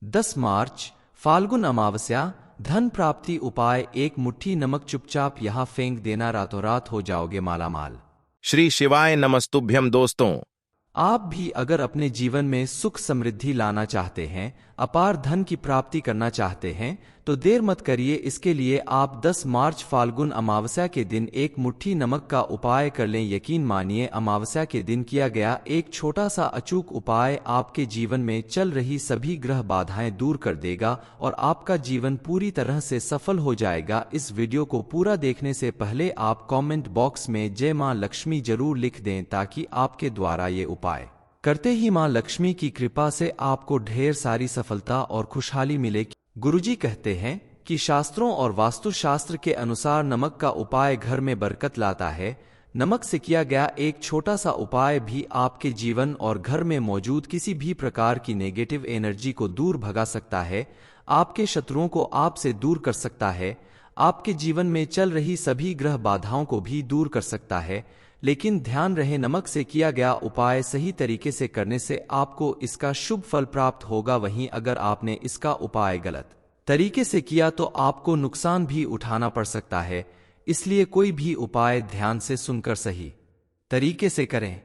10 मार्च फाल्गुन अमावस्या। धन प्राप्ति उपाय। एक मुट्ठी नमक चुपचाप यहाँ फेंक देना, रातों रात हो जाओगे मालामाल। श्री शिवाय नमस्तुभ्यम। दोस्तों, आप भी अगर अपने जीवन में सुख समृद्धि लाना चाहते हैं, अपार धन की प्राप्ति करना चाहते हैं, तो देर मत करिए। इसके लिए आप 10 मार्च फाल्गुन अमावस्या के दिन एक मुट्ठी नमक का उपाय कर लें। यकीन मानिए, अमावस्या के दिन किया गया एक छोटा सा अचूक उपाय आपके जीवन में चल रही सभी ग्रह बाधाएं दूर कर देगा और आपका जीवन पूरी तरह से सफल हो जाएगा। इस वीडियो को पूरा देखने से पहले आप कमेंट बॉक्स में जय मां लक्ष्मी जरूर लिख दें, ताकि आपके द्वारा ये उपाय करते ही मां लक्ष्मी की कृपा से आपको ढेर सारी सफलता और खुशहाली मिले। गुरुजी कहते हैं कि शास्त्रों और वास्तुशास्त्र के अनुसार नमक का उपाय घर में बरकत लाता है। नमक से किया गया एक छोटा सा उपाय भी आपके जीवन और घर में मौजूद किसी भी प्रकार की नेगेटिव एनर्जी को दूर भगा सकता है, आपके शत्रुओं को आपसे दूर कर सकता है, आपके जीवन में चल रही सभी ग्रह बाधाओं को भी दूर कर सकता है। लेकिन ध्यान रहे, नमक से किया गया उपाय सही तरीके से करने से आपको इसका शुभ फल प्राप्त होगा। वहीं अगर आपने इसका उपाय गलत तरीके से किया तो आपको नुकसान भी उठाना पड़ सकता है। इसलिए कोई भी उपाय ध्यान से सुनकर सही तरीके से करें।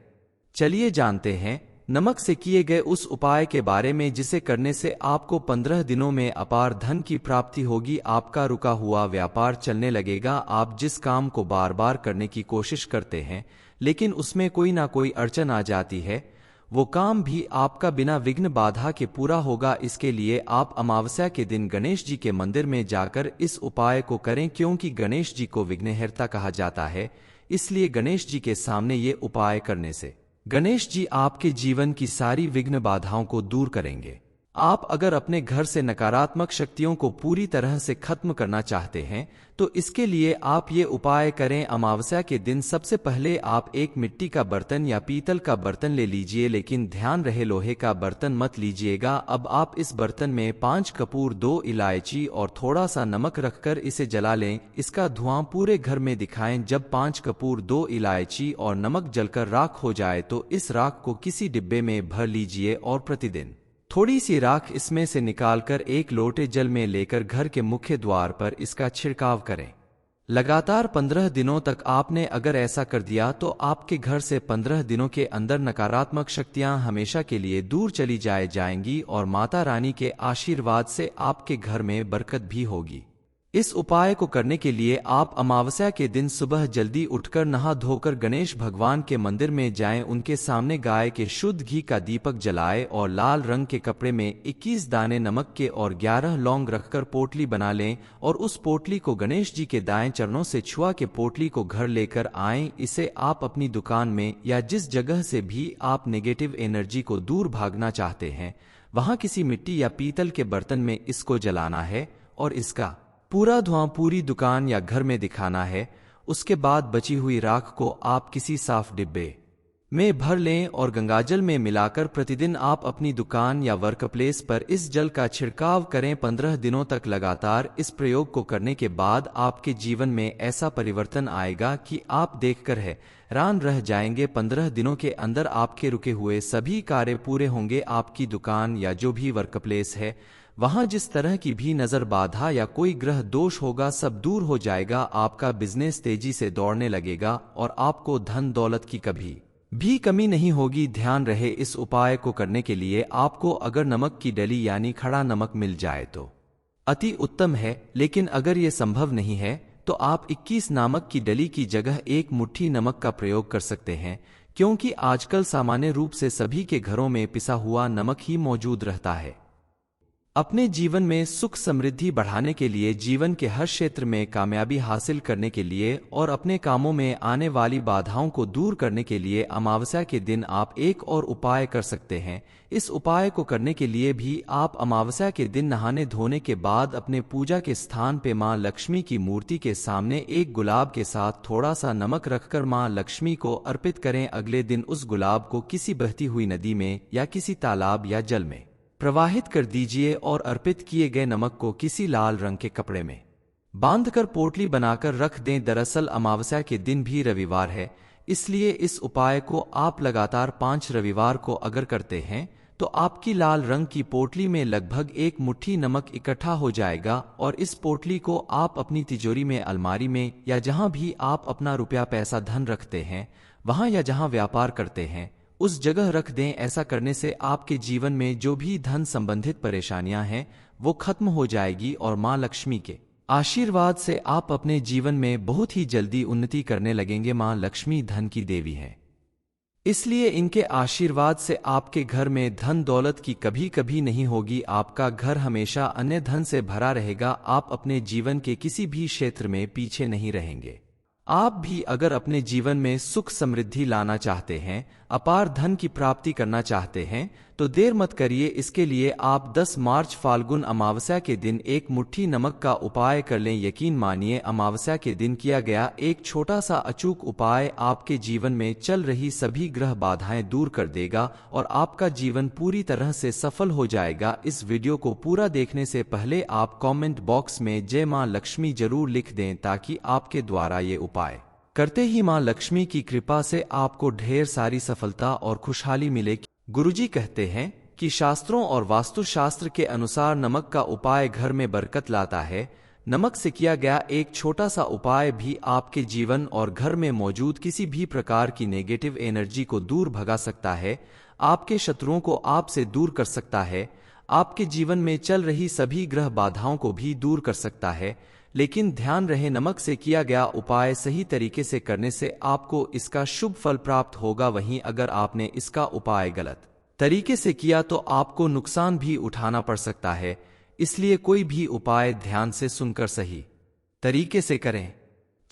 चलिए जानते हैं नमक से किए गए उस उपाय के बारे में, जिसे करने से आपको 15 दिनों में अपार धन की प्राप्ति होगी। आपका रुका हुआ व्यापार चलने लगेगा। आप जिस काम को बार बार करने की कोशिश करते हैं, लेकिन उसमें कोई ना कोई अड़चन आ जाती है, वो काम भी आपका बिना विघ्न बाधा के पूरा होगा। इसके लिए आप अमावस्या के दिन गणेश जी के मंदिर में जाकर इस उपाय को करें, क्योंकि गणेश जी को विघ्नहर्ता कहा जाता है। इसलिए गणेश जी के सामने ये उपाय करने से गणेश जी आपके जीवन की सारी विघ्न बाधाओं को दूर करेंगे। आप अगर अपने घर से नकारात्मक शक्तियों को पूरी तरह से खत्म करना चाहते हैं, तो इसके लिए आप ये उपाय करें। अमावस्या के दिन सबसे पहले आप एक मिट्टी का बर्तन या पीतल का बर्तन ले लीजिए, लेकिन ध्यान रहे लोहे का बर्तन मत लीजिएगा। अब आप इस बर्तन में 5 कपूर, 2 इलायची और थोड़ा सा नमक रखकर इसे जला लें। इसका धुआं पूरे घर में दिखाएं। जब 5 कपूर, 2 इलायची और नमक जलकर राख हो जाए तो इस राख को किसी डिब्बे में भर लीजिए और प्रतिदिन थोड़ी सी राख इसमें से निकालकर एक लोटे जल में लेकर घर के मुख्य द्वार पर इसका छिड़काव करें। लगातार 15 दिनों तक आपने अगर ऐसा कर दिया तो आपके घर से 15 दिनों के अंदर नकारात्मक शक्तियां हमेशा के लिए दूर चली जाएंगी और माता रानी के आशीर्वाद से आपके घर में बरकत भी होगी। इस उपाय को करने के लिए आप अमावस्या के दिन सुबह जल्दी उठकर नहा धोकर गणेश भगवान के मंदिर में जाएं। उनके सामने गाय के शुद्ध घी का दीपक जलाएं और लाल रंग के कपड़े में 21 दाने नमक के और 11 लौंग रखकर पोटली बना लें और उस पोटली को गणेश जी के दाएं चरणों से छुआ के पोटली को घर लेकर आएं। इसे आप अपनी दुकान में या जिस जगह से भी आप नेगेटिव एनर्जी को दूर भागना चाहते हैं, वहां किसी मिट्टी या पीतल के बर्तन में इसको जलाना है और इसका पूरा धुआं पूरी दुकान या घर में दिखाना है। उसके बाद बची हुई राख को आप किसी साफ डिब्बे में भर लें और गंगाजल में मिलाकर प्रतिदिन आप अपनी दुकान या वर्कप्लेस पर इस जल का छिड़काव करें। 15 दिनों तक लगातार इस प्रयोग को करने के बाद आपके जीवन में ऐसा परिवर्तन आएगा कि आप देखकर हैरान रह जाएंगे। 15 दिनों के अंदर आपके रुके हुए सभी कार्य पूरे होंगे। आपकी दुकान या जो भी वर्कप्लेस है, वहां जिस तरह की भी नजर बाधा या कोई ग्रह दोष होगा, सब दूर हो जाएगा। आपका बिजनेस तेजी से दौड़ने लगेगा और आपको धन दौलत की कभी भी कमी नहीं होगी। ध्यान रहे, इस उपाय को करने के लिए आपको अगर नमक की डली यानी खड़ा नमक मिल जाए तो अति उत्तम है, लेकिन अगर ये संभव नहीं है तो आप 21 नमक की डली की जगह एक मुट्ठी नमक का प्रयोग कर सकते हैं, क्योंकि आजकल सामान्य रूप से सभी के घरों में पिसा हुआ नमक ही मौजूद रहता है। अपने जीवन में सुख समृद्धि बढ़ाने के लिए, जीवन के हर क्षेत्र में कामयाबी हासिल करने के लिए और अपने कामों में आने वाली बाधाओं को दूर करने के लिए अमावस्या के दिन आप एक और उपाय कर सकते हैं। इस उपाय को करने के लिए भी आप अमावस्या के दिन नहाने धोने के बाद अपने पूजा के स्थान पे मां लक्ष्मी की मूर्ति के सामने एक गुलाब के साथ थोड़ा सा नमक रखकर मां लक्ष्मी को अर्पित करें। अगले दिन उस गुलाब को किसी बहती हुई नदी में या किसी तालाब या जल में प्रवाहित कर दीजिए और अर्पित किए गए नमक को किसी लाल रंग के कपड़े में बांधकर पोटली बनाकर रख दें। दरअसल अमावस्या के दिन भी रविवार है, इसलिए इस उपाय को आप लगातार 5 रविवार को अगर करते हैं तो आपकी लाल रंग की पोटली में लगभग एक मुट्ठी नमक इकट्ठा हो जाएगा और इस पोटली को आप अपनी तिजोरी में, अलमारी में या जहां भी आप अपना रुपया पैसा धन रखते हैं वहां या जहां व्यापार करते हैं उस जगह रख दें। ऐसा करने से आपके जीवन में जो भी धन संबंधित परेशानियां हैं वो खत्म हो जाएगी और मां लक्ष्मी के आशीर्वाद से आप अपने जीवन में बहुत ही जल्दी उन्नति करने लगेंगे। मां लक्ष्मी धन की देवी है, इसलिए इनके आशीर्वाद से आपके घर में धन दौलत की कभी कभी नहीं होगी। आपका घर हमेशा अन्य धन से भरा रहेगा। आप अपने जीवन के किसी भी क्षेत्र में पीछे नहीं रहेंगे। आप भी अगर अपने जीवन में सुख समृद्धि लाना चाहते हैं, अपार धन की प्राप्ति करना चाहते हैं, तो देर मत करिए। इसके लिए आप 10 मार्च फाल्गुन अमावस्या के दिन एक मुट्ठी नमक का उपाय कर लें। यकीन मानिए, अमावस्या के दिन किया गया एक छोटा सा अचूक उपाय आपके जीवन में चल रही सभी ग्रह बाधाएं दूर कर देगा और आपका जीवन पूरी तरह से सफल हो जाएगा। इस वीडियो को पूरा देखने से पहले आप कमेंट बॉक्स में जय मां लक्ष्मी जरूर लिख दें, ताकि आपके द्वारा ये उपाय करते ही मां लक्ष्मी की कृपा से आपको ढेर सारी सफलता और खुशहाली मिलेगी। गुरुजी कहते हैं कि शास्त्रों और वास्तुशास्त्र के अनुसार नमक का उपाय घर में बरकत लाता है। नमक से किया गया एक छोटा सा उपाय भी आपके जीवन और घर में मौजूद किसी भी प्रकार की नेगेटिव एनर्जी को दूर भगा सकता है, आपके शत्रुओं को आपसे दूर कर सकता है, आपके जीवन में चल रही सभी ग्रह बाधाओं को भी दूर कर सकता है। लेकिन ध्यान रहे, नमक से किया गया उपाय सही तरीके से करने से आपको इसका शुभ फल प्राप्त होगा। वहीं अगर आपने इसका उपाय गलत तरीके से किया तो आपको नुकसान भी उठाना पड़ सकता है। इसलिए कोई भी उपाय ध्यान से सुनकर सही तरीके से करें।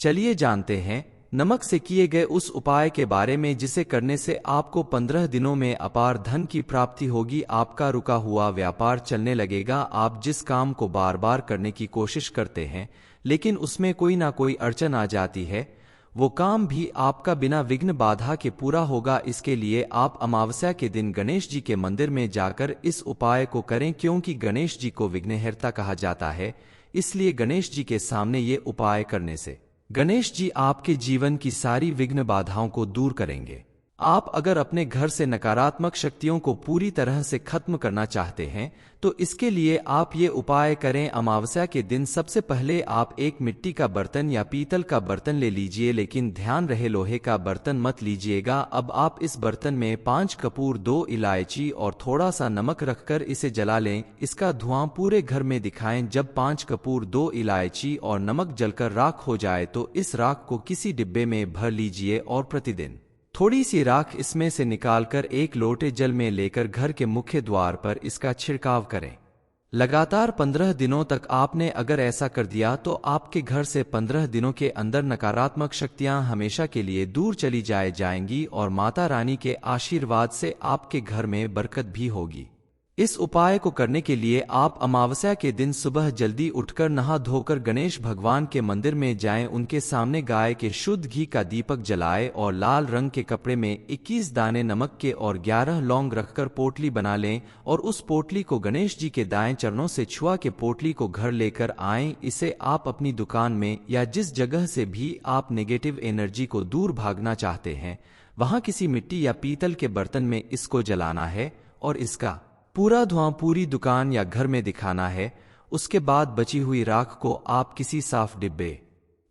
चलिए जानते हैं नमक से किए गए उस उपाय के बारे में जिसे करने से आपको 15 दिनों में अपार धन की प्राप्ति होगी। आपका रुका हुआ व्यापार चलने लगेगा। आप जिस काम को बार बार करने की कोशिश करते हैं लेकिन उसमें कोई ना कोई अड़चन आ जाती है, वो काम भी आपका बिना विघ्न बाधा के पूरा होगा। इसके लिए आप अमावस्या के दिन गणेश जी के मंदिर में जाकर इस उपाय को करें, क्योंकि गणेश जी को विघ्नहर्ता कहा जाता है। इसलिए गणेश जी के सामने ये उपाय करने से गणेश जी आपके जीवन की सारी विघ्न बाधाओं को दूर करेंगे। आप अगर अपने घर से नकारात्मक शक्तियों को पूरी तरह से खत्म करना चाहते हैं तो इसके लिए आप ये उपाय करें। अमावस्या के दिन सबसे पहले आप एक मिट्टी का बर्तन या पीतल का बर्तन ले लीजिए, लेकिन ध्यान रहे लोहे का बर्तन मत लीजिएगा। अब आप इस बर्तन में 5 कपूर, 2 इलायची और थोड़ा सा नमक रखकर इसे जला लें। इसका धुआं पूरे घर में दिखाएं। जब 5 कपूर, 2 इलायची और नमक जलकर राख हो जाए तो इस राख को किसी डिब्बे में भर लीजिए और प्रतिदिन थोड़ी सी राख इसमें से निकालकर एक लोटे जल में लेकर घर के मुख्य द्वार पर इसका छिड़काव करें। लगातार 15 दिनों तक आपने अगर ऐसा कर दिया तो आपके घर से 15 दिनों के अंदर नकारात्मक शक्तियां हमेशा के लिए दूर चली जाएंगी और माता रानी के आशीर्वाद से आपके घर में बरकत भी होगी। इस उपाय को करने के लिए आप अमावस्या के दिन सुबह जल्दी उठकर नहा धोकर गणेश भगवान के मंदिर में जाएं। उनके सामने गाय के शुद्ध घी का दीपक जलाएं और लाल रंग के कपड़े में 21 दाने नमक के और 11 लौंग रखकर पोटली बना लें और उस पोटली को गणेश जी के दाएं चरणों से छुआ के पोटली को घर लेकर आएं। इसे आप अपनी दुकान में या जिस जगह से भी आप नेगेटिव एनर्जी को दूर भागना चाहते हैं वहां किसी मिट्टी या पीतल के बर्तन में इसको जलाना है और इसका पूरा धुआं पूरी दुकान या घर में दिखाना है। उसके बाद बची हुई राख को आप किसी साफ डिब्बे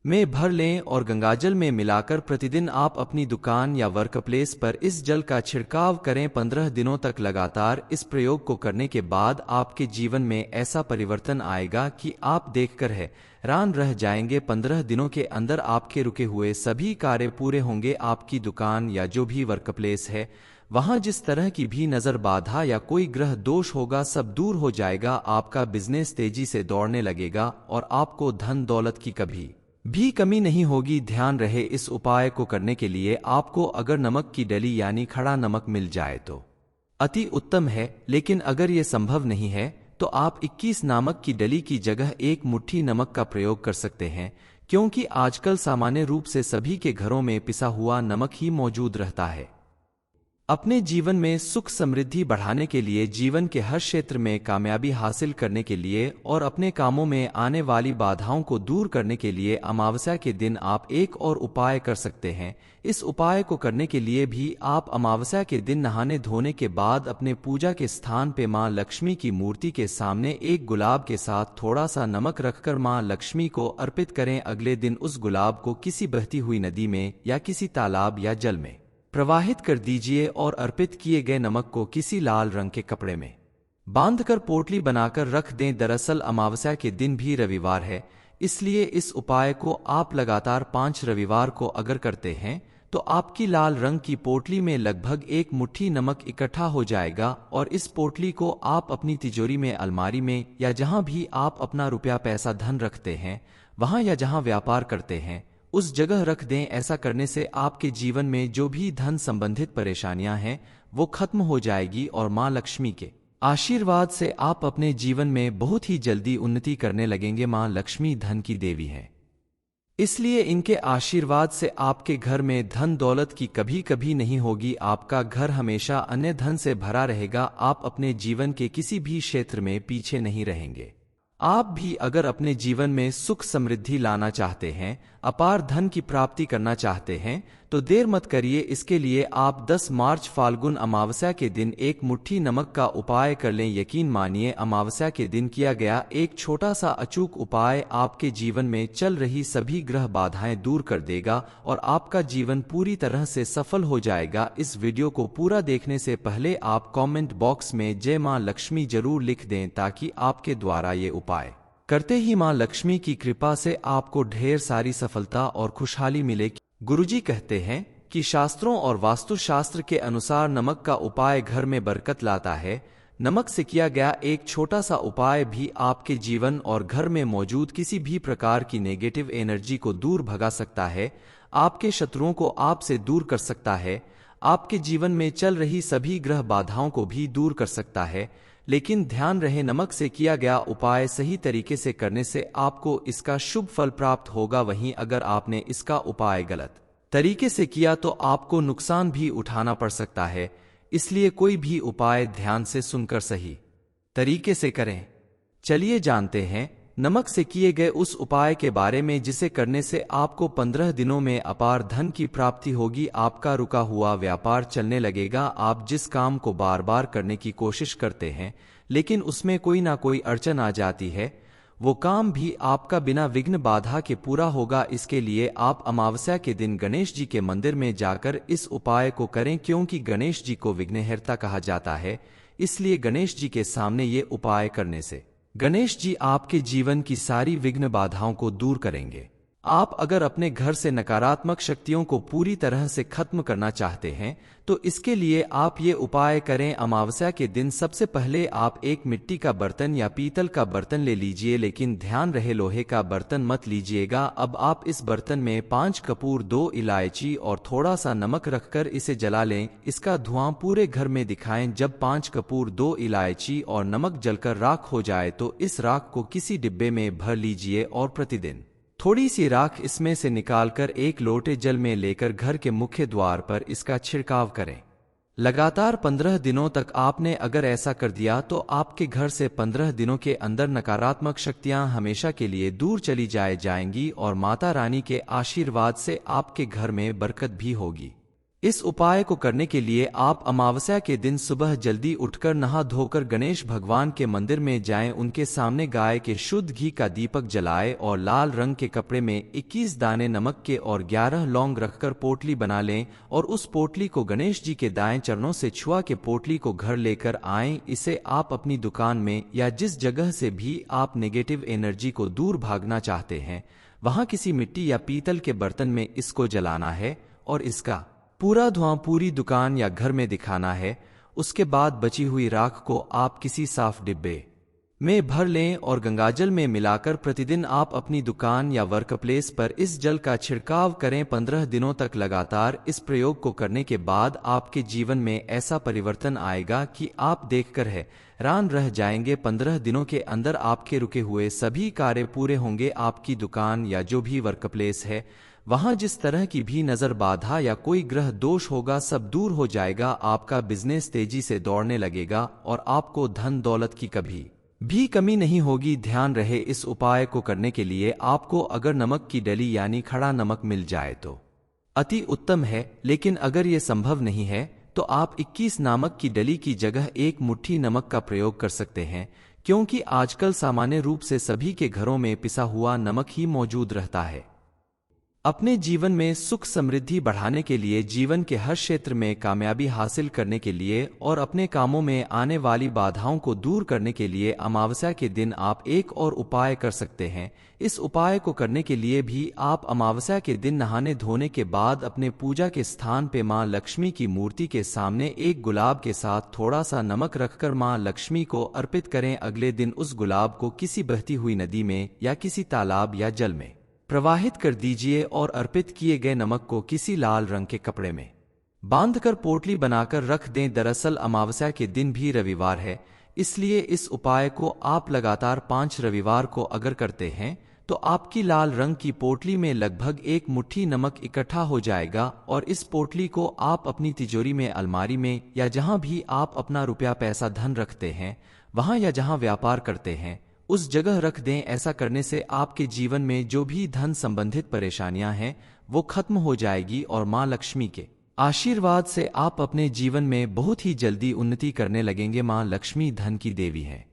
में भर लें और गंगाजल में मिलाकर प्रतिदिन आप अपनी दुकान या वर्कप्लेस पर इस जल का छिड़काव करें। 15 दिनों तक लगातार इस प्रयोग को करने के बाद आपके जीवन में ऐसा परिवर्तन आएगा कि आप देखकर हैरान रह जाएंगे। 15 दिनों के अंदर आपके रुके हुए सभी कार्य पूरे होंगे। आपकी दुकान या जो भी वर्कप्लेस है वहां जिस तरह की भी नजर बाधा या कोई ग्रह दोष होगा सब दूर हो जाएगा। आपका बिजनेस तेजी से दौड़ने लगेगा और आपको धन दौलत की कभी भी कमी नहीं होगी। ध्यान रहे, इस उपाय को करने के लिए आपको अगर नमक की डली यानी खड़ा नमक मिल जाए तो अति उत्तम है, लेकिन अगर ये संभव नहीं है तो आप 21 नमक की डली की जगह एक मुट्ठी नमक का प्रयोग कर सकते हैं, क्योंकि आजकल सामान्य रूप से सभी के घरों में पिसा हुआ नमक ही मौजूद रहता है। अपने जीवन में सुख समृद्धि बढ़ाने के लिए, जीवन के हर क्षेत्र में कामयाबी हासिल करने के लिए और अपने कामों में आने वाली बाधाओं को दूर करने के लिए अमावस्या के दिन आप एक और उपाय कर सकते हैं। इस उपाय को करने के लिए भी आप अमावस्या के दिन नहाने धोने के बाद अपने पूजा के स्थान पे मां लक्ष्मी की मूर्ति के सामने एक गुलाब के साथ थोड़ा सा नमक रखकर मां लक्ष्मी को अर्पित करें। अगले दिन उस गुलाब को किसी बहती हुई नदी में या किसी तालाब या जल में प्रवाहित कर दीजिए और अर्पित किए गए नमक को किसी लाल रंग के कपड़े में बांधकर पोटली बनाकर रख दें। दरअसल अमावस्या के दिन भी रविवार है, इसलिए इस उपाय को आप लगातार 5 रविवार को अगर करते हैं तो आपकी लाल रंग की पोटली में लगभग 1 मुट्ठी नमक इकट्ठा हो जाएगा और इस पोटली को आप अपनी तिजोरी में, अलमारी में या जहां भी आप अपना रुपया पैसा धन रखते हैं वहां या जहां व्यापार करते हैं उस जगह रख दें। ऐसा करने से आपके जीवन में जो भी धन संबंधित परेशानियां हैं वो खत्म हो जाएगी और मां लक्ष्मी के आशीर्वाद से आप अपने जीवन में बहुत ही जल्दी उन्नति करने लगेंगे। मां लक्ष्मी धन की देवी है, इसलिए इनके आशीर्वाद से आपके घर में धन दौलत की कभी कभी नहीं होगी। आपका घर हमेशा अन्य धन से भरा रहेगा। आप अपने जीवन के किसी भी क्षेत्र में पीछे नहीं रहेंगे। आप भी अगर अपने जीवन में सुख समृद्धि लाना चाहते हैं, अपार धन की प्राप्ति करना चाहते हैं तो देर मत करिए। इसके लिए आप 10 मार्च फाल्गुन अमावस्या के दिन 1 मुट्ठी नमक का उपाय कर लें। यकीन मानिए, अमावस्या के दिन किया गया एक छोटा सा अचूक उपाय आपके जीवन में चल रही सभी ग्रह बाधाएं दूर कर देगा और आपका जीवन पूरी तरह से सफल हो जाएगा। इस वीडियो को पूरा देखने से पहले आप कमेंट बॉक्स में जय मां लक्ष्मी जरूर लिख दें ताकि आपके द्वारा ये उपाय करते ही मां लक्ष्मी की कृपा से आपको ढेर सारी सफलता और खुशहाली मिलेगी। गुरुजी कहते हैं कि शास्त्रों और वास्तुशास्त्र के अनुसार नमक का उपाय घर में बरकत लाता है। नमक से किया गया एक छोटा सा उपाय भी आपके जीवन और घर में मौजूद किसी भी प्रकार की नेगेटिव एनर्जी को दूर भगा सकता है, आपके शत्रुओं को आपसे दूर कर सकता है, आपके जीवन में चल रही सभी ग्रह बाधाओं को भी दूर कर सकता है। लेकिन ध्यान रहे, नमक से किया गया उपाय सही तरीके से करने से आपको इसका शुभ फल प्राप्त होगा। वहीं अगर आपने इसका उपाय गलत तरीके से किया तो आपको नुकसान भी उठाना पड़ सकता है। इसलिए कोई भी उपाय ध्यान से सुनकर सही तरीके से करें। चलिए जानते हैं नमक से किए गए उस उपाय के बारे में जिसे करने से आपको 15 दिनों में अपार धन की प्राप्ति होगी। आपका रुका हुआ व्यापार चलने लगेगा। आप जिस काम को बार बार करने की कोशिश करते हैं लेकिन उसमें कोई ना कोई अड़चन आ जाती है, वो काम भी आपका बिना विघ्न बाधा के पूरा होगा। इसके लिए आप अमावस्या के दिन गणेश जी के मंदिर में जाकर इस उपाय को करें। क्योंकि गणेश जी को विघ्नहर्ता कहा जाता है, इसलिए गणेश जी के सामने ये उपाय करने से गणेश जी आपके जीवन की सारी विघ्न बाधाओं को दूर करेंगे। आप अगर अपने घर से नकारात्मक शक्तियों को पूरी तरह से खत्म करना चाहते हैं तो इसके लिए आप ये उपाय करें। अमावस्या के दिन सबसे पहले आप एक मिट्टी का बर्तन या पीतल का बर्तन ले लीजिए, लेकिन ध्यान रहे लोहे का बर्तन मत लीजिएगा। अब आप इस बर्तन में 5 कपूर, 2 इलायची और थोड़ा सा नमक रखकर इसे जला लें। इसका धुआं पूरे घर में दिखाएं। जब 5 कपूर, 2 इलायची और नमक जलकर राख हो जाए तो इस राख को किसी डिब्बे में भर लीजिए और प्रतिदिन थोड़ी सी राख इसमें से निकालकर एक लोटे जल में लेकर घर के मुख्य द्वार पर इसका छिड़काव करें। लगातार 15 दिनों तक आपने अगर ऐसा कर दिया तो आपके घर से 15 दिनों के अंदर नकारात्मक शक्तियां हमेशा के लिए दूर चली जाएंगी और माता रानी के आशीर्वाद से आपके घर में बरकत भी होगी। इस उपाय को करने के लिए आप अमावस्या के दिन सुबह जल्दी उठकर नहा धोकर गणेश भगवान के मंदिर में जाएं। उनके सामने गाय के शुद्ध घी का दीपक जलाएं और लाल रंग के कपड़े में 21 दाने नमक के और 11 लौंग रखकर पोटली बना लें और उस पोटली को गणेश जी के दाएं चरणों से छुआ के पोटली को घर लेकर आएं। इसे आप अपनी दुकान में या जिस जगह से भी आप नेगेटिव एनर्जी को दूर भागना चाहते हैं वहां किसी मिट्टी या पीतल के बर्तन में इसको जलाना है और इसका पूरा धुआं पूरी दुकान या घर में दिखाना है। उसके बाद बची हुई राख को आप किसी साफ डिब्बे में भर लें और गंगाजल में मिलाकर प्रतिदिन आप अपनी दुकान या वर्कप्लेस पर इस जल का छिड़काव करें। 15 दिनों तक लगातार इस प्रयोग को करने के बाद आपके जीवन में ऐसा परिवर्तन आएगा कि आप देखकर हैरान रह जाएंगे। 15 दिनों के अंदर आपके रुके हुए सभी कार्य पूरे होंगे। आपकी दुकान या जो भी वर्कप्लेस है वहां जिस तरह की भी नजर बाधा या कोई ग्रह दोष होगा सब दूर हो जाएगा। आपका बिजनेस तेजी से दौड़ने लगेगा और आपको धन दौलत की कभी भी कमी नहीं होगी। ध्यान रहे, इस उपाय को करने के लिए आपको अगर नमक की डली यानी खड़ा नमक मिल जाए तो अति उत्तम है, लेकिन अगर ये संभव नहीं है तो आप 21 नमक की डली की जगह एक मुट्ठी नमक का प्रयोग कर सकते हैं, क्योंकि आजकल सामान्य रूप से सभी के घरों में पिसा हुआ नमक ही मौजूद रहता है। अपने जीवन में सुख समृद्धि बढ़ाने के लिए, जीवन के हर क्षेत्र में कामयाबी हासिल करने के लिए और अपने कामों में आने वाली बाधाओं को दूर करने के लिए अमावस्या के दिन आप एक और उपाय कर सकते हैं। इस उपाय को करने के लिए भी आप अमावस्या के दिन नहाने धोने के बाद अपने पूजा के स्थान पे मां लक्ष्मी की मूर्ति के सामने एक गुलाब के साथ थोड़ा सा नमक रखकर मां लक्ष्मी को अर्पित करें। अगले दिन उस गुलाब को किसी बहती हुई नदी में या किसी तालाब या जल में प्रवाहित कर दीजिए और अर्पित किए गए नमक को किसी लाल रंग के कपड़े में बांधकर पोटली बनाकर रख दें। दरअसल अमावस्या के दिन भी रविवार है, इसलिए इस उपाय को आप लगातार 5 रविवार को अगर करते हैं तो आपकी लाल रंग की पोटली में लगभग 1 मुट्ठी नमक इकट्ठा हो जाएगा और इस पोटली को आप अपनी तिजोरी में, अलमारी में या जहां भी आप अपना रुपया पैसा धन रखते हैं वहां या जहां व्यापार करते हैं उस जगह रख दें। ऐसा करने से आपके जीवन में जो भी धन संबंधित परेशानियां हैं वो खत्म हो जाएगी और मां लक्ष्मी के आशीर्वाद से आप अपने जीवन में बहुत ही जल्दी उन्नति करने लगेंगे। मां लक्ष्मी धन की देवी है,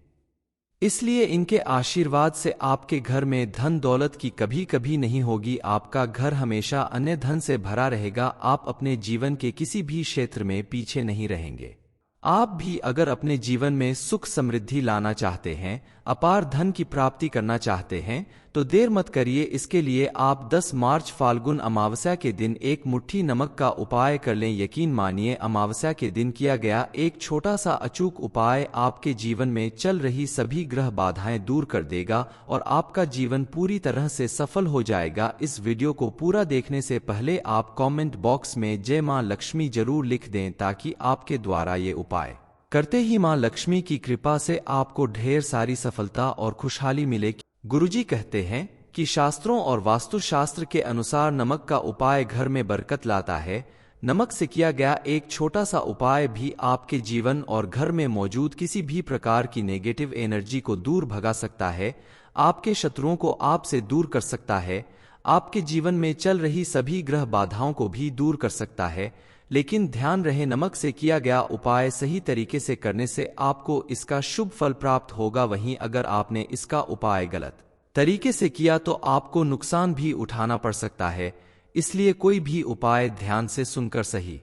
इसलिए इनके आशीर्वाद से आपके घर में धन दौलत की कभी कभी नहीं होगी। आपका घर हमेशा अन्य धन से भरा रहेगा। आप अपने जीवन के किसी भी क्षेत्र में पीछे नहीं रहेंगे। आप भी अगर अपने जीवन में सुख समृद्धि लाना चाहते हैं, अपार धन की प्राप्ति करना चाहते हैं तो देर मत करिए। इसके लिए आप 10 मार्च फाल्गुन अमावस्या के दिन एक मुट्ठी नमक का उपाय कर लें। यकीन मानिए, अमावस्या के दिन किया गया एक छोटा सा अचूक उपाय आपके जीवन में चल रही सभी ग्रह बाधाएं दूर कर देगा और आपका जीवन पूरी तरह से सफल हो जाएगा। इस वीडियो को पूरा देखने से पहले आप कमेंट बॉक्स में जय मां लक्ष्मी जरूर लिख दें, ताकि आपके द्वारा ये उपाय करते ही मां लक्ष्मी की कृपा से आपको ढेर सारी सफलता और खुशहाली मिले। गुरुजी कहते हैं कि शास्त्रों और वास्तुशास्त्र के अनुसार नमक का उपाय घर में बरकत लाता है। नमक से किया गया एक छोटा सा उपाय भी आपके जीवन और घर में मौजूद किसी भी प्रकार की नेगेटिव एनर्जी को दूर भगा सकता है, आपके शत्रुओं को आपसे दूर कर सकता है, आपके जीवन में चल रही सभी ग्रह बाधाओं को भी दूर कर सकता है। लेकिन ध्यान रहे, नमक से किया गया उपाय सही तरीके से करने से आपको इसका शुभ फल प्राप्त होगा। वहीं अगर आपने इसका उपाय गलत तरीके से किया तो आपको नुकसान भी उठाना पड़ सकता है। इसलिए कोई भी उपाय ध्यान से सुनकर सही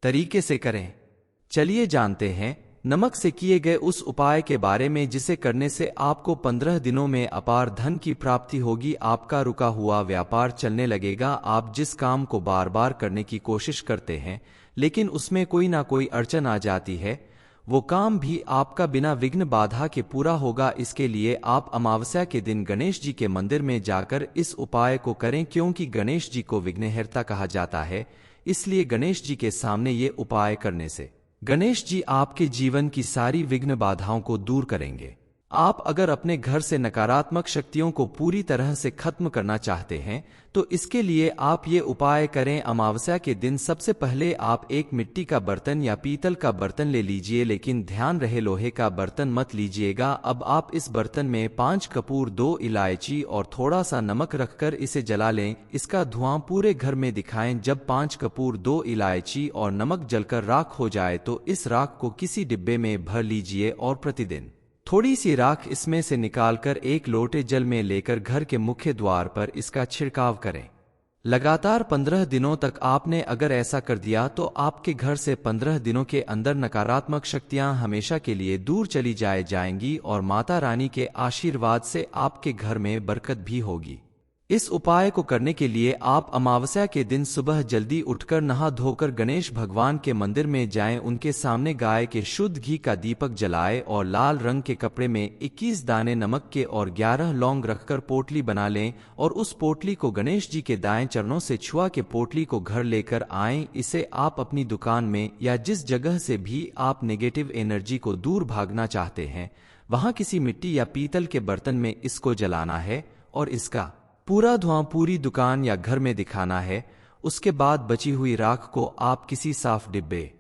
तरीके से करें। चलिए जानते हैं नमक से किए गए उस उपाय के बारे में जिसे करने से आपको 15 दिनों में अपार धन की प्राप्ति होगी। आपका रुका हुआ व्यापार चलने लगेगा। आप जिस काम को बार बार करने की कोशिश करते हैं लेकिन उसमें कोई ना कोई अड़चन आ जाती है, वो काम भी आपका बिना विघ्न बाधा के पूरा होगा। इसके लिए आप अमावस्या के दिन गणेश जी के मंदिर में जाकर इस उपाय को करें, क्योंकि गणेश जी को विघ्नहर्ता कहा जाता है। इसलिए गणेश जी के सामने ये उपाय करने से गणेश जी आपके जीवन की सारी विघ्न बाधाओं को दूर करेंगे। आप अगर अपने घर से नकारात्मक शक्तियों को पूरी तरह से खत्म करना चाहते हैं तो इसके लिए आप ये उपाय करें। अमावस्या के दिन सबसे पहले आप एक मिट्टी का बर्तन या पीतल का बर्तन ले लीजिए, लेकिन ध्यान रहे लोहे का बर्तन मत लीजिएगा। अब आप इस बर्तन में 5 कपूर, 2 इलायची और थोड़ा सा नमक रखकर इसे जला लें। इसका धुआं पूरे घर में दिखाएं। जब 5 कपूर, 2 इलायची और नमक जलकर राख हो जाए तो इस राख को किसी डिब्बे में भर लीजिए और प्रतिदिन थोड़ी सी राख इसमें से निकालकर एक लोटे जल में लेकर घर के मुख्य द्वार पर इसका छिड़काव करें। लगातार 15 दिनों तक आपने अगर ऐसा कर दिया तो आपके घर से 15 दिनों के अंदर नकारात्मक शक्तियां हमेशा के लिए दूर चली जाएंगी और माता रानी के आशीर्वाद से आपके घर में बरकत भी होगी। इस उपाय को करने के लिए आप अमावस्या के दिन सुबह जल्दी उठकर नहा धोकर गणेश भगवान के मंदिर में जाएं। उनके सामने गाय के शुद्ध घी का दीपक जलाएं और लाल रंग के कपड़े में 21 दाने नमक के और 11 लौंग रखकर पोटली बना लें और उस पोटली को गणेश जी के दाएं चरणों से छुआ के पोटली को घर लेकर आएं। इसे आप अपनी दुकान में या जिस जगह से भी आप नेगेटिव एनर्जी को दूर भागना चाहते हैं वहां किसी मिट्टी या पीतल के बर्तन में इसको जलाना है और इसका पूरा धुआं पूरी दुकान या घर में दिखाना है। उसके बाद बची हुई राख को आप किसी साफ डिब्बे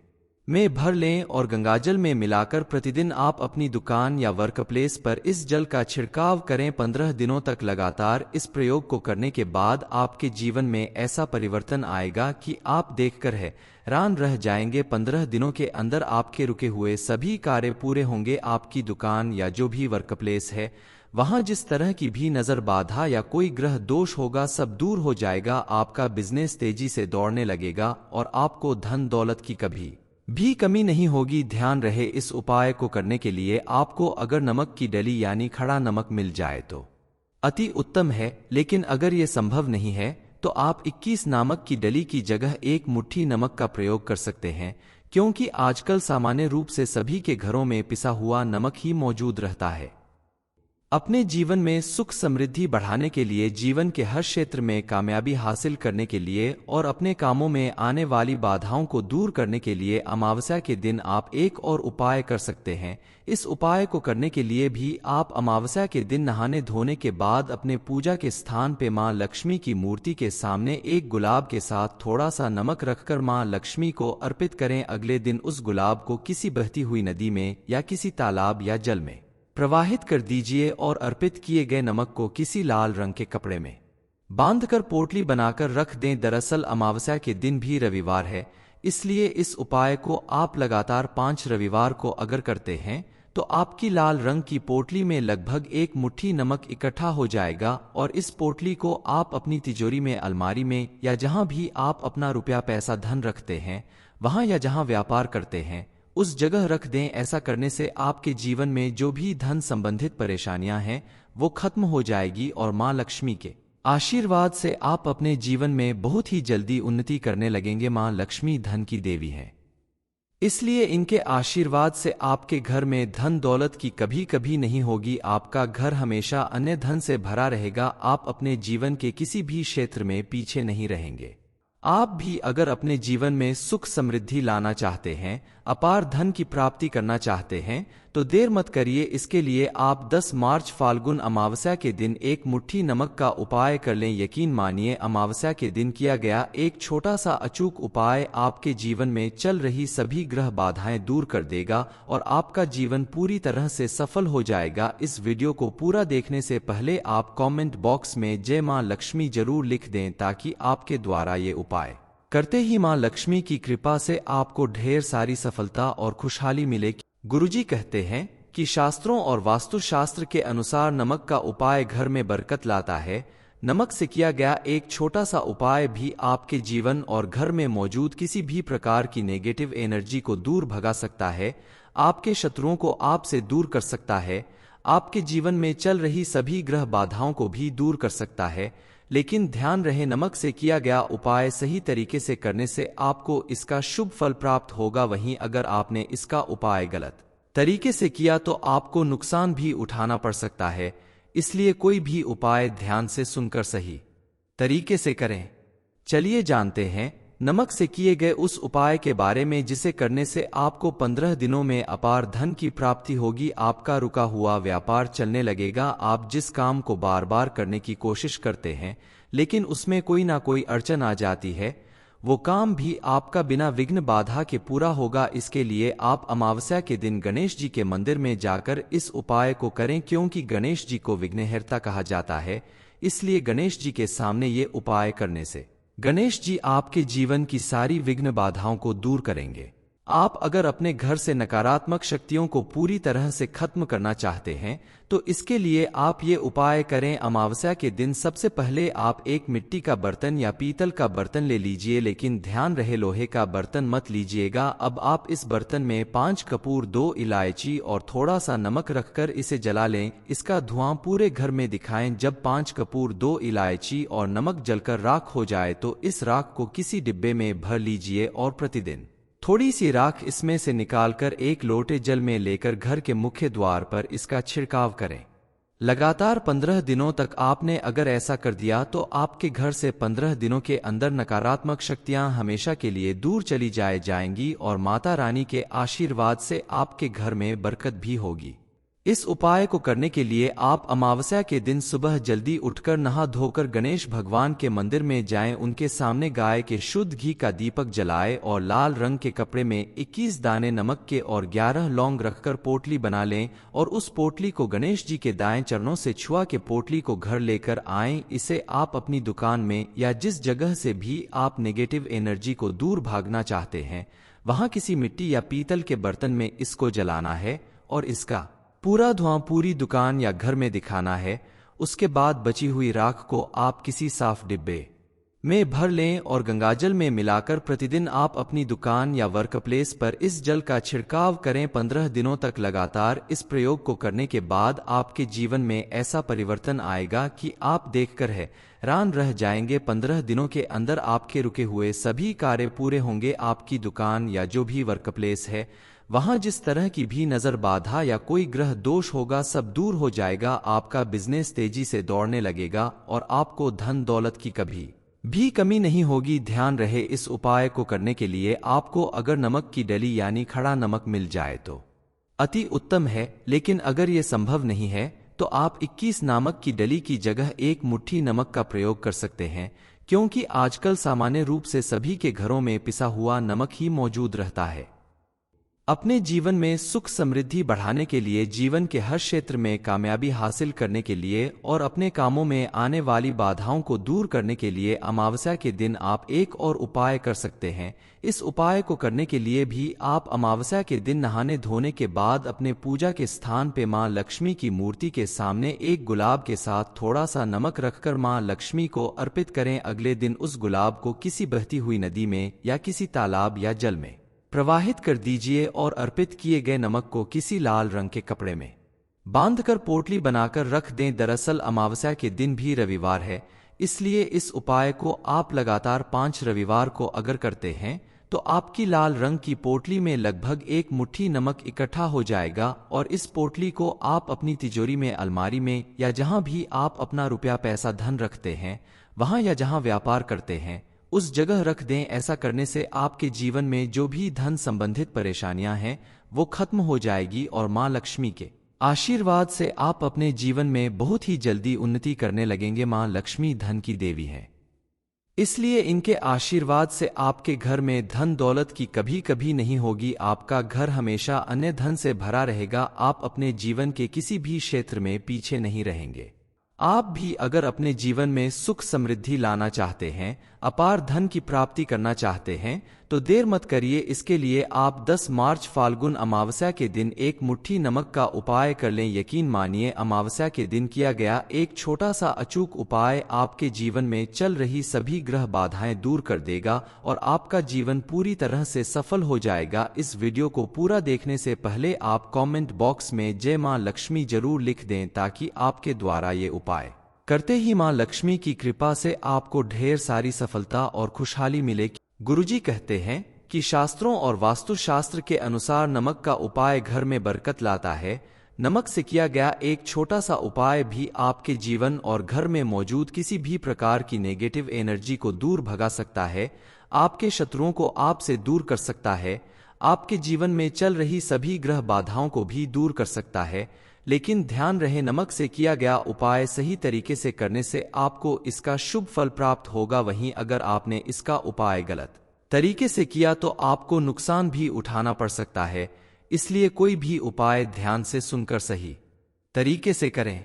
में भर लें और गंगाजल में मिलाकर प्रतिदिन आप अपनी दुकान या वर्कप्लेस पर इस जल का छिड़काव करें। 15 दिनों तक लगातार इस प्रयोग को करने के बाद आपके जीवन में ऐसा परिवर्तन आएगा कि आप देखकर हैरान रह जाएंगे। 15 दिनों के अंदर आपके रुके हुए सभी कार्य पूरे होंगे। आपकी दुकान या जो भी वर्कप्लेस है वहां जिस तरह की भी नजर बाधा या कोई ग्रह दोष होगा सब दूर हो जाएगा। आपका बिजनेस तेजी से दौड़ने लगेगा और आपको धन दौलत की कभी भी कमी नहीं होगी। ध्यान रहे, इस उपाय को करने के लिए आपको अगर नमक की डली यानी खड़ा नमक मिल जाए तो अति उत्तम है, लेकिन अगर ये संभव नहीं है तो आप 21 नमक की डली की जगह एक मुट्ठी नमक का प्रयोग कर सकते हैं, क्योंकि आजकल सामान्य रूप से सभी के घरों में पिसा हुआ नमक ही मौजूद रहता है। अपने जीवन में सुख समृद्धि बढ़ाने के लिए, जीवन के हर क्षेत्र में कामयाबी हासिल करने के लिए और अपने कामों में आने वाली बाधाओं को दूर करने के लिए अमावस्या के दिन आप एक और उपाय कर सकते हैं। इस उपाय को करने के लिए भी आप अमावस्या के दिन नहाने धोने के बाद अपने पूजा के स्थान पे मां लक्ष्मी की मूर्ति के सामने एक गुलाब के साथ थोड़ा सा नमक रखकर मां लक्ष्मी को अर्पित करें। अगले दिन उस गुलाब को किसी बहती हुई नदी में या किसी तालाब या जल में प्रवाहित कर दीजिए और अर्पित किए गए नमक को किसी लाल रंग के कपड़े में बांधकर पोटली बनाकर रख दें। दरअसल अमावस्या के दिन भी रविवार है, इसलिए इस उपाय को आप लगातार 5 रविवार को अगर करते हैं तो आपकी लाल रंग की पोटली में लगभग एक मुट्ठी नमक इकट्ठा हो जाएगा और इस पोटली को आप अपनी तिजोरी में, अलमारी में या जहां भी आप अपना रुपया पैसा धन रखते हैं वहां या जहां व्यापार करते हैं उस जगह रख दें। ऐसा करने से आपके जीवन में जो भी धन संबंधित परेशानियां हैं वो खत्म हो जाएगी और मां लक्ष्मी के आशीर्वाद से आप अपने जीवन में बहुत ही जल्दी उन्नति करने लगेंगे। मां लक्ष्मी धन की देवी है, इसलिए इनके आशीर्वाद से आपके घर में धन दौलत की कभी कभी नहीं होगी। आपका घर हमेशा अन्य धन से भरा रहेगा। आप अपने जीवन के किसी भी क्षेत्र में पीछे नहीं रहेंगे। आप भी अगर अपने जीवन में सुख समृद्धि लाना चाहते हैं, अपार धन की प्राप्ति करना चाहते हैं तो देर मत करिए। इसके लिए आप 10 मार्च फाल्गुन अमावस्या के दिन एक मुट्ठी नमक का उपाय कर लें। यकीन मानिए, अमावस्या के दिन किया गया एक छोटा सा अचूक उपाय आपके जीवन में चल रही सभी ग्रह बाधाएं दूर कर देगा और आपका जीवन पूरी तरह से सफल हो जाएगा। इस वीडियो को पूरा देखने से पहले आप कमेंट बॉक्स में जय मां लक्ष्मी जरूर लिख दें, ताकि आपके द्वारा ये उपाय करते ही मां लक्ष्मी की कृपा से आपको ढेर सारी सफलता और खुशहाली मिलेगी। गुरुजी कहते हैं कि शास्त्रों और वास्तुशास्त्र के अनुसार नमक का उपाय घर में बरकत लाता है। नमक से किया गया एक छोटा सा उपाय भी आपके जीवन और घर में मौजूद किसी भी प्रकार की नेगेटिव एनर्जी को दूर भगा सकता है, आपके शत्रुओं को आपसे दूर कर सकता है, आपके जीवन में चल रही सभी ग्रह बाधाओं को भी दूर कर सकता है। लेकिन ध्यान रहे, नमक से किया गया उपाय सही तरीके से करने से आपको इसका शुभ फल प्राप्त होगा। वहीं अगर आपने इसका उपाय गलत तरीके से किया तो आपको नुकसान भी उठाना पड़ सकता है। इसलिए कोई भी उपाय ध्यान से सुनकर सही तरीके से करें। चलिए जानते हैं नमक से किए गए उस उपाय के बारे में जिसे करने से आपको 15 दिनों में अपार धन की प्राप्ति होगी। आपका रुका हुआ व्यापार चलने लगेगा। आप जिस काम को बार बार करने की कोशिश करते हैं लेकिन उसमें कोई ना कोई अड़चन आ जाती है, वो काम भी आपका बिना विघ्न बाधा के पूरा होगा। इसके लिए आप अमावस्या के दिन गणेश जी के मंदिर में जाकर इस उपाय को करें, क्योंकि गणेश जी को विघ्नहर्ता कहा जाता है। इसलिए गणेश जी के सामने ये उपाय करने से गणेश जी आपके जीवन की सारी विघ्न बाधाओं को दूर करेंगे। आप अगर अपने घर से नकारात्मक शक्तियों को पूरी तरह से खत्म करना चाहते हैं तो इसके लिए आप ये उपाय करें। अमावस्या के दिन सबसे पहले आप एक मिट्टी का बर्तन या पीतल का बर्तन ले लीजिए, लेकिन ध्यान रहे लोहे का बर्तन मत लीजिएगा। अब आप इस बर्तन में 5 कपूर, 2 इलायची और थोड़ा सा नमक रखकर इसे जला लें। इसका धुआं पूरे घर में दिखाएं। जब 5 कपूर, 2 इलायची और नमक जलकर राख हो जाए तो इस राख को किसी डिब्बे में भर लीजिए और प्रतिदिन थोड़ी सी राख इसमें से निकालकर एक लोटे जल में लेकर घर के मुख्य द्वार पर इसका छिड़काव करें। लगातार 15 दिनों तक आपने अगर ऐसा कर दिया तो आपके घर से 15 दिनों के अंदर नकारात्मक शक्तियां हमेशा के लिए दूर चली जाएंगी और माता रानी के आशीर्वाद से आपके घर में बरकत भी होगी। इस उपाय को करने के लिए आप अमावस्या के दिन सुबह जल्दी उठकर नहा धोकर गणेश भगवान के मंदिर में जाएं, उनके सामने गाय के शुद्ध घी का दीपक जलाएं और लाल रंग के कपड़े में 21 दाने नमक के और 11 लौंग रखकर पोटली बना लें और उस पोटली को गणेश जी के दाएं चरणों से छुआ के पोटली को घर लेकर आएं। इसे आप अपनी दुकान में या जिस जगह से भी आप नेगेटिव एनर्जी को दूर भागना चाहते हैं वहां किसी मिट्टी या पीतल के बर्तन में इसको जलाना है और इसका पूरा धुआं पूरी दुकान या घर में दिखाना है। उसके बाद बची हुई राख को आप किसी साफ डिब्बे में भर लें और गंगाजल में मिलाकर प्रतिदिन आप अपनी दुकान या वर्कप्लेस पर इस जल का छिड़काव करें। 15 दिनों तक लगातार इस प्रयोग को करने के बाद आपके जीवन में ऐसा परिवर्तन आएगा कि आप देखकर हैरान रह जाएंगे। 15 दिनों के अंदर आपके रुके हुए सभी कार्य पूरे होंगे। आपकी दुकान या जो भी वर्कप्लेस है वहां जिस तरह की भी नजर बाधा या कोई ग्रह दोष होगा सब दूर हो जाएगा। आपका बिजनेस तेजी से दौड़ने लगेगा और आपको धन दौलत की कभी भी कमी नहीं होगी। ध्यान रहे, इस उपाय को करने के लिए आपको अगर नमक की डली यानी खड़ा नमक मिल जाए तो अति उत्तम है, लेकिन अगर ये संभव नहीं है तो आप 21 नमक की डली की जगह 1 मुट्ठी नमक का प्रयोग कर सकते हैं, क्योंकि आजकल सामान्य रूप से सभी के घरों में पिसा हुआ नमक ही मौजूद रहता है। अपने जीवन में सुख समृद्धि बढ़ाने के लिए, जीवन के हर क्षेत्र में कामयाबी हासिल करने के लिए और अपने कामों में आने वाली बाधाओं को दूर करने के लिए अमावस्या के दिन आप एक और उपाय कर सकते हैं। इस उपाय को करने के लिए भी आप अमावस्या के दिन नहाने धोने के बाद अपने पूजा के स्थान पे मां लक्ष्मी की मूर्ति के सामने एक गुलाब के साथ थोड़ा सा नमक रखकर मां लक्ष्मी को अर्पित करें। अगले दिन उस गुलाब को किसी बहती हुई नदी में या किसी तालाब या जल में प्रवाहित कर दीजिए और अर्पित किए गए नमक को किसी लाल रंग के कपड़े में बांधकर पोटली बनाकर रख दें। दरअसल अमावस्या के दिन भी रविवार है, इसलिए इस उपाय को आप लगातार 5 रविवार को अगर करते हैं तो आपकी लाल रंग की पोटली में लगभग 1 मुट्ठी नमक इकट्ठा हो जाएगा और इस पोटली को आप अपनी तिजोरी में, अलमारी में या जहां भी आप अपना रुपया पैसा धन रखते हैं वहां या जहां व्यापार करते हैं उस जगह रख दें। ऐसा करने से आपके जीवन में जो भी धन संबंधित परेशानियां हैं वो खत्म हो जाएगी और मां लक्ष्मी के आशीर्वाद से आप अपने जीवन में बहुत ही जल्दी उन्नति करने लगेंगे। मां लक्ष्मी धन की देवी है, इसलिए इनके आशीर्वाद से आपके घर में धन दौलत की कभी कभी नहीं होगी। आपका घर हमेशा अन्य धन से भरा रहेगा। आप अपने जीवन के किसी भी क्षेत्र में पीछे नहीं रहेंगे। आप भी अगर अपने जीवन में सुख समृद्धि लाना चाहते हैं, अपार धन की प्राप्ति करना चाहते हैं तो देर मत करिए। इसके लिए आप 10 मार्च फाल्गुन अमावस्या के दिन 1 मुट्ठी नमक का उपाय कर लें। यकीन मानिए, अमावस्या के दिन किया गया एक छोटा सा अचूक उपाय आपके जीवन में चल रही सभी ग्रह बाधाएं दूर कर देगा और आपका जीवन पूरी तरह से सफल हो जाएगा। इस वीडियो को पूरा देखने से पहले आप कमेंट बॉक्स में जय मां लक्ष्मी जरूर लिख दें, ताकि आपके द्वारा ये उपाय करते ही मां लक्ष्मी की कृपा से आपको ढेर सारी सफलता और खुशहाली मिले। गुरुजी कहते हैं कि शास्त्रों और वास्तुशास्त्र के अनुसार नमक का उपाय घर में बरकत लाता है। नमक से किया गया एक छोटा सा उपाय भी आपके जीवन और घर में मौजूद किसी भी प्रकार की नेगेटिव एनर्जी को दूर भगा सकता है, आपके शत्रुओं को आपसे दूर कर सकता है, आपके जीवन में चल रही सभी ग्रह बाधाओं को भी दूर कर सकता है। लेकिन ध्यान रहे, नमक से किया गया उपाय सही तरीके से करने से आपको इसका शुभ फल प्राप्त होगा। वहीं अगर आपने इसका उपाय गलत तरीके से किया तो आपको नुकसान भी उठाना पड़ सकता है। इसलिए कोई भी उपाय ध्यान से सुनकर सही तरीके से करें।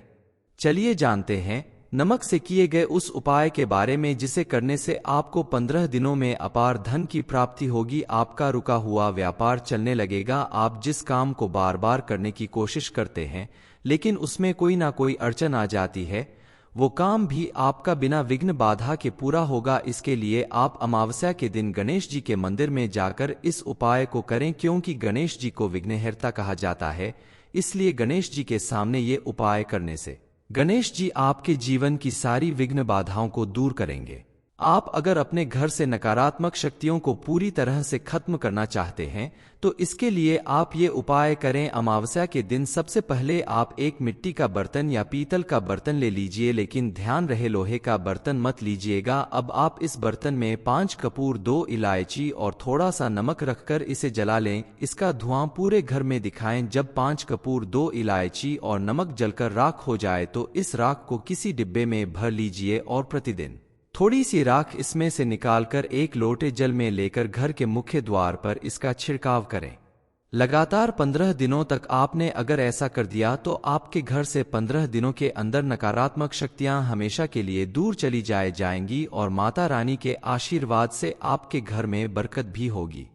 चलिए जानते हैं नमक से किए गए उस उपाय के बारे में जिसे करने से आपको 15 दिनों में अपार धन की प्राप्ति होगी। आपका रुका हुआ व्यापार चलने लगेगा। आप जिस काम को बार बार करने की कोशिश करते हैं लेकिन उसमें कोई ना कोई अड़चन आ जाती है, वो काम भी आपका बिना विघ्न बाधा के पूरा होगा। इसके लिए आप अमावस्या के दिन गणेश जी के मंदिर में जाकर इस उपाय को करें, क्योंकि गणेश जी को विघ्नहर्ता कहा जाता है। इसलिए गणेश जी के सामने ये उपाय करने से गणेश जी आपके जीवन की सारी विघ्न बाधाओं को दूर करेंगे। आप अगर अपने घर से नकारात्मक शक्तियों को पूरी तरह से खत्म करना चाहते हैं तो इसके लिए आप ये उपाय करें। अमावस्या के दिन सबसे पहले आप एक मिट्टी का बर्तन या पीतल का बर्तन ले लीजिए, लेकिन ध्यान रहे लोहे का बर्तन मत लीजिएगा। अब आप इस बर्तन में 5 कपूर, 2 इलायची और थोड़ा सा नमक रखकर इसे जला लें। इसका धुआं पूरे घर में दिखाएं। जब 5 कपूर, 2 इलायची और नमक जलकर राख हो जाए तो इस राख को किसी डिब्बे में भर लीजिए और प्रतिदिन थोड़ी सी राख इसमें से निकालकर एक लोटे जल में लेकर घर के मुख्य द्वार पर इसका छिड़काव करें। लगातार 15 दिनों तक आपने अगर ऐसा कर दिया तो आपके घर से 15 दिनों के अंदर नकारात्मक शक्तियां हमेशा के लिए दूर चली जाएंगी और माता रानी के आशीर्वाद से आपके घर में बरकत भी होगी।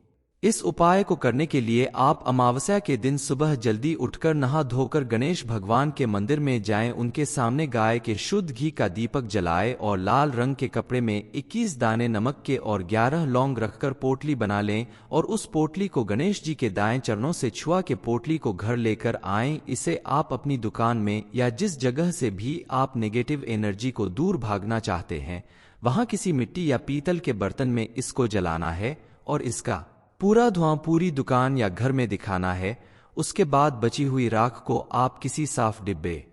इस उपाय को करने के लिए आप अमावस्या के दिन सुबह जल्दी उठकर नहा धोकर गणेश भगवान के मंदिर में जाएं, उनके सामने गाय के शुद्ध घी का दीपक जलाएं और लाल रंग के कपड़े में 21 दाने नमक के और 11 लौंग रखकर पोटली बना लें और उस पोटली को गणेश जी के दाएं चरणों से छुआ के पोटली को घर लेकर आएं। इसे आप अपनी दुकान में या जिस जगह से भी आप नेगेटिव एनर्जी को दूर भागना चाहते हैं वहां किसी मिट्टी या पीतल के बर्तन में इसको जलाना है और इसका पूरा धुआं पूरी दुकान या घर में दिखाना है। उसके बाद बची हुई राख को आप किसी साफ डिब्बे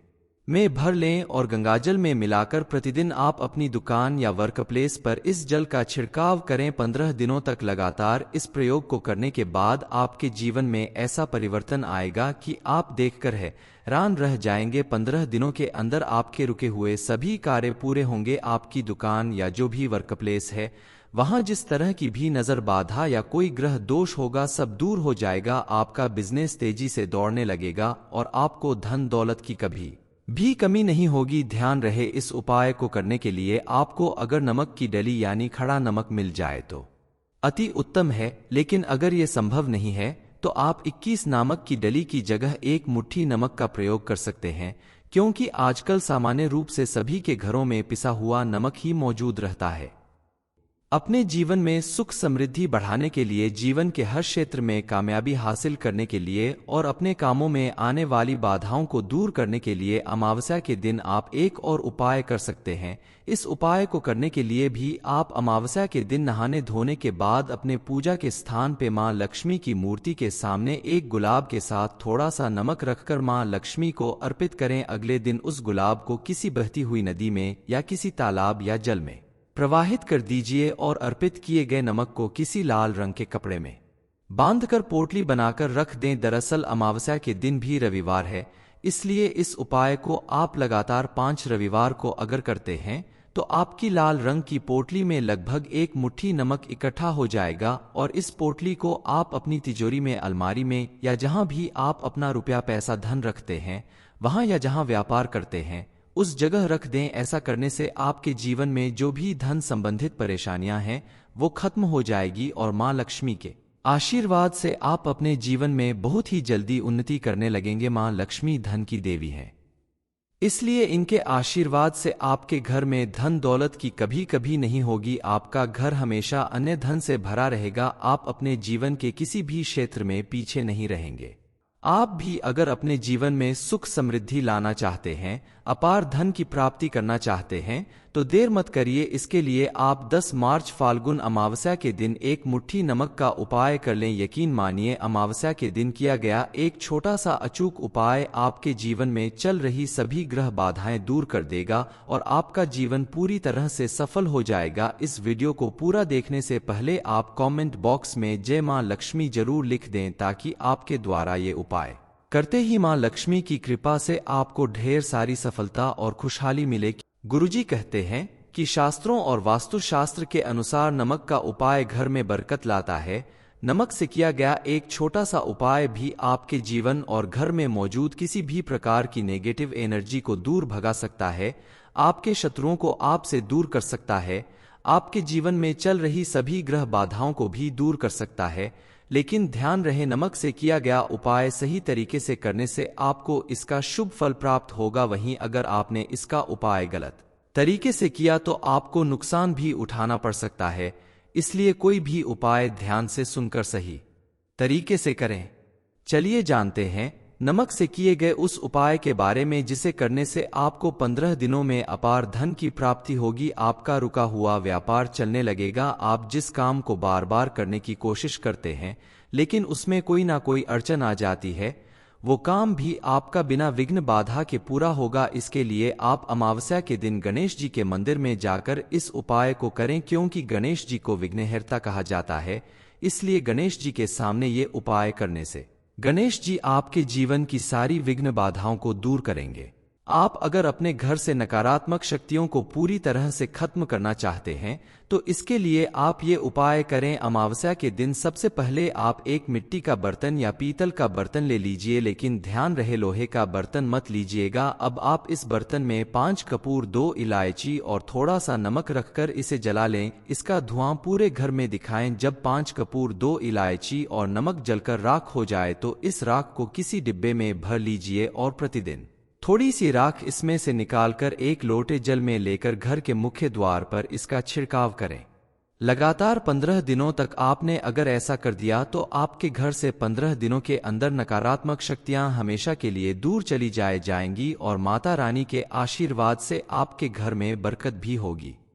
में भर लें और गंगाजल में मिलाकर प्रतिदिन आप अपनी दुकान या वर्कप्लेस पर इस जल का छिड़काव करें। 15 दिनों तक लगातार इस प्रयोग को करने के बाद आपके जीवन में ऐसा परिवर्तन आएगा कि आप देखकर हैरान रह जाएंगे। 15 दिनों के अंदर आपके रुके हुए सभी कार्य पूरे होंगे। आपकी दुकान या जो भी वर्कप्लेस है वहां जिस तरह की भी नजर बाधा या कोई ग्रह दोष होगा सब दूर हो जाएगा। आपका बिजनेस तेजी से दौड़ने लगेगा और आपको धन दौलत की कभी भी कमी नहीं होगी। ध्यान रहे इस उपाय को करने के लिए आपको अगर नमक की डली यानी खड़ा नमक मिल जाए तो अति उत्तम है, लेकिन अगर ये संभव नहीं है तो आप 21 नमक की डली की जगह 1 मुट्ठी नमक का प्रयोग कर सकते हैं, क्योंकि आजकल सामान्य रूप से सभी के घरों में पिसा हुआ नमक ही मौजूद रहता है। अपने जीवन में सुख समृद्धि बढ़ाने के लिए, जीवन के हर क्षेत्र में कामयाबी हासिल करने के लिए और अपने कामों में आने वाली बाधाओं को दूर करने के लिए अमावस्या के दिन आप एक और उपाय कर सकते हैं। इस उपाय को करने के लिए भी आप अमावस्या के दिन नहाने धोने के बाद अपने पूजा के स्थान पे मां लक्ष्मी की मूर्ति के सामने एक गुलाब के साथ थोड़ा सा नमक रखकर मां लक्ष्मी को अर्पित करें। अगले दिन उस गुलाब को किसी बहती हुई नदी में या किसी तालाब या जल में प्रवाहित कर दीजिए और अर्पित किए गए नमक को किसी लाल रंग के कपड़े में बांधकर पोटली बनाकर रख दें। दरअसल अमावस्या के दिन भी रविवार है, इसलिए इस उपाय को आप लगातार 5 रविवार को अगर करते हैं तो आपकी लाल रंग की पोटली में लगभग 1 मुट्ठी नमक इकट्ठा हो जाएगा और इस पोटली को आप अपनी तिजोरी में, अलमारी में या जहां भी आप अपना रुपया पैसा धन रखते हैं वहां या जहां व्यापार करते हैं उस जगह रख दें। ऐसा करने से आपके जीवन में जो भी धन संबंधित परेशानियां हैं वो खत्म हो जाएगी और मां लक्ष्मी के आशीर्वाद से आप अपने जीवन में बहुत ही जल्दी उन्नति करने लगेंगे। मां लक्ष्मी धन की देवी है, इसलिए इनके आशीर्वाद से आपके घर में धन दौलत की कभी नहीं होगी। आपका घर हमेशा अन्य धन से भरा रहेगा। आप अपने जीवन के किसी भी क्षेत्र में पीछे नहीं रहेंगे। आप भी अगर अपने जीवन में सुख समृद्धि लाना चाहते हैं, अपार धन की प्राप्ति करना चाहते हैं तो देर मत करिए। इसके लिए आप 10 मार्च फाल्गुन अमावस्या के दिन 1 मुट्ठी नमक का उपाय कर लें। यकीन मानिए अमावस्या के दिन किया गया एक छोटा सा अचूक उपाय आपके जीवन में चल रही सभी ग्रह बाधाएं दूर कर देगा और आपका जीवन पूरी तरह से सफल हो जाएगा। इस वीडियो को पूरा देखने से पहले आप कमेंट बॉक्स में जय मां लक्ष्मी जरूर लिख दें, ताकि आपके द्वारा ये उपाय करते ही मां लक्ष्मी की कृपा से आपको ढेर सारी सफलता और खुशहाली मिलेगी। गुरुजी कहते हैं कि शास्त्रों और वास्तुशास्त्र के अनुसार नमक का उपाय घर में बरकत लाता है। नमक से किया गया एक छोटा सा उपाय भी आपके जीवन और घर में मौजूद किसी भी प्रकार की नेगेटिव एनर्जी को दूर भगा सकता है, आपके शत्रुओं को आपसे दूर कर सकता है, आपके जीवन में चल रही सभी ग्रह बाधाओं को भी दूर कर सकता है। लेकिन ध्यान रहे नमक से किया गया उपाय सही तरीके से करने से आपको इसका शुभ फल प्राप्त होगा। वहीं अगर आपने इसका उपाय गलत तरीके से किया तो आपको नुकसान भी उठाना पड़ सकता है। इसलिए कोई भी उपाय ध्यान से सुनकर सही तरीके से करें। चलिए जानते हैं नमक से किए गए उस उपाय के बारे में जिसे करने से आपको 15 दिनों में अपार धन की प्राप्ति होगी। आपका रुका हुआ व्यापार चलने लगेगा। आप जिस काम को बार बार करने की कोशिश करते हैं लेकिन उसमें कोई ना कोई अड़चन आ जाती है, वो काम भी आपका बिना विघ्न बाधा के पूरा होगा। इसके लिए आप अमावस्या के दिन गणेश जी के मंदिर में जाकर इस उपाय को करें। क्योंकि गणेश जी को विघ्नहर्ता कहा जाता है, इसलिए गणेश जी के सामने ये उपाय करने से गणेश जी आपके जीवन की सारी विघ्न बाधाओं को दूर करेंगे। आप अगर अपने घर से नकारात्मक शक्तियों को पूरी तरह से खत्म करना चाहते हैं तो इसके लिए आप ये उपाय करें। अमावस्या के दिन सबसे पहले आप एक मिट्टी का बर्तन या पीतल का बर्तन ले लीजिए, लेकिन ध्यान रहे लोहे का बर्तन मत लीजिएगा। अब आप इस बर्तन में 5 कपूर, 2 इलायची और थोड़ा सा नमक रखकर इसे जला लें। इसका धुआं पूरे घर में दिखाएं। जब 5 कपूर, 2 इलायची और नमक जलकर राख हो जाए तो इस राख को किसी डिब्बे में भर लीजिए और प्रतिदिन थोड़ी सी राख इसमें से निकालकर एक लोटे जल में लेकर घर के मुख्य द्वार पर इसका छिड़काव करें। लगातार 15 दिनों तक आपने अगर ऐसा कर दिया तो आपके घर से 15 दिनों के अंदर नकारात्मक शक्तियां हमेशा के लिए दूर चली जाएंगी और माता रानी के आशीर्वाद से आपके घर में बरकत भी होगी।